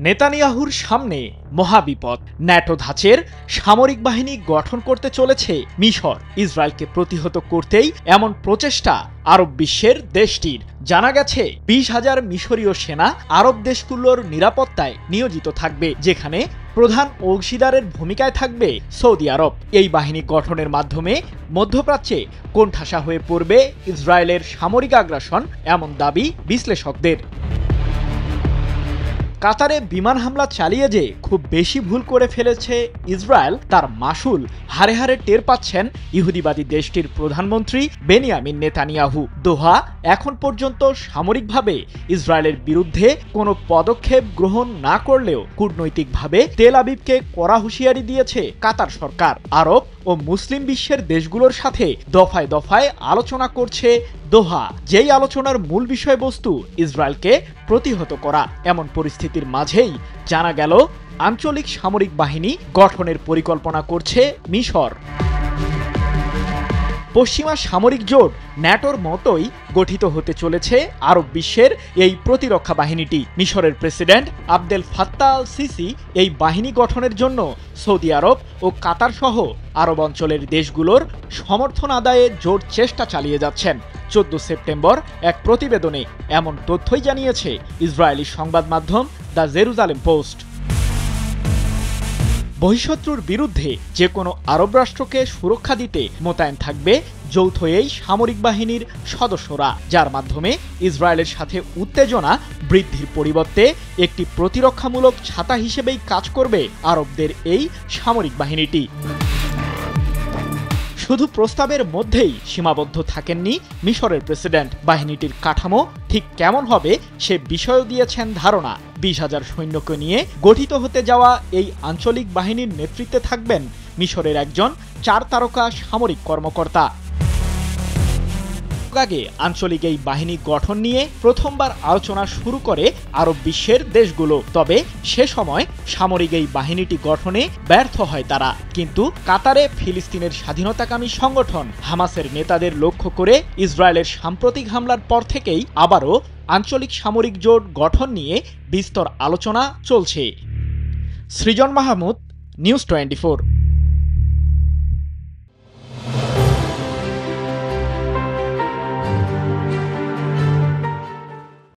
নেতানিয়াহুর সামনে মহাবিপদ। ন্যাটো ধাঁচের সামরিক বাহিনী গঠন করতে চলেছে মিশর। ইসরায়েলকে প্রতিহত করতেই এমন প্রচেষ্টা আরব বিশ্বের দেশটির। জানা গেছে 20,000 মিশরীয় সেনা আরব দেশগুলোর নিরাপত্তায় নিয়োজিত থাকবে, যেখানে প্রধান অংশীদারের ভূমিকায় থাকবে সৌদি আরব। এই বাহিনী গঠনের মাধ্যমে মধ্যপ্রাচ্যে কোণঠাসা হয়ে পড়বে ইসরায়েলের সামরিক আগ্রাসন, এমন দাবি বিশ্লেষকদের। কাতারে বিমান হামলা চালিয়ে যে খুব বেশি ভুল করে ফেলেছে ইসরায়েল, তার মাসুল হারে হারে টের পাচ্ছেন ইহুদিবাদী দেশটির প্রধানমন্ত্রী বেনিয়ামিন নেতানিয়াহু। দোহা এখন পর্যন্ত সামরিকভাবে ইসরায়েলের বিরুদ্ধে কোনো পদক্ষেপ গ্রহণ না করলেও কূটনৈতিকভাবে তেল আবিবকে কড়া হুঁশিয়ারি দিয়েছে কাতার সরকার। আরব ও মুসলিম বিশ্বের দেশগুলোর সাথে দফায় দফায় আলোচনা করছে দোহা, যেই আলোচনার মূল বিষয়বস্তু ইসরায়েলকে প্রতিহত করা। এমন পরিস্থিতির মাঝেই জানা গেল আঞ্চলিক সামরিক বাহিনী গঠনের পরিকল্পনা করছে মিশর। পশ্চিমা সামরিক জোট ন্যাটোর মতোই গঠিত হতে চলেছে আরব বিশ্বের এই প্রতিরক্ষা বাহিনীটি। মিশরের president Abdel Fattah al CC এই বাহিনী গঠনের জন্য সৌদি আরব ও কাতার সহ আরব অঞ্চলের দেশগুলোর সমর্থন আদায়ে জোর চেষ্টা চালিয়ে যাচ্ছেন। 14 সেপ্টেম্বর এক প্রতিবেদনে এমন তথ্যই জানিয়েছে ইসরায়েলি সংবাদ মাধ্যম দ্য জেরুজালেম পোস্ট। বহিঃশত্রুর বিরুদ্ধে যে কোনো আরব রাষ্ট্রকে সুরক্ষা দিতে মোতায়েন থাকবে যৌথ এই সামরিক বাহিনীর সদস্যরা, যার মাধ্যমে ইসরায়েলের সাথে উত্তেজনা বৃদ্ধির পরিবর্তে একটি প্রতিরক্ষামূলক ছাতা হিসেবেই কাজ করবে আরবদের এই সামরিক বাহিনীটি। শুধু প্রস্তাবের মধ্যেই সীমাবদ্ধ থাকেননি মিশরের প্রেসিডেন্ট। বাহিনীটির কাঠামো ঠিক কেমন হবে সে বিষয়েও দিয়েছেন ধারণা। 20,000 সৈন্যকে নিয়ে গঠিত হতে যাওয়া এই আঞ্চলিক বাহিনীর নেতৃত্বে থাকবেন মিশরের একজন 4 তারকা সামরিক কর্মকর্তা। আগে আঞ্চলিক এই বাহিনী গঠন নিয়ে প্রথমবার আলোচনা শুরু করে আরব বিশ্বের দেশগুলো। তবে সে সময় সামরিক এই বাহিনীটি গঠনে ব্যর্থ হয় তারা। কিন্তু কাতারে ফিলিস্তিনের স্বাধীনতাকামী সংগঠন হামাসের নেতাদের লক্ষ্য করে ইসরায়েলের সাম্প্রতিক হামলার পর থেকেই আবারও আঞ্চলিক সামরিক জোট গঠন নিয়ে বিস্তর আলোচনা চলছে। সৃজন মাহমুদ, নিউজ 24।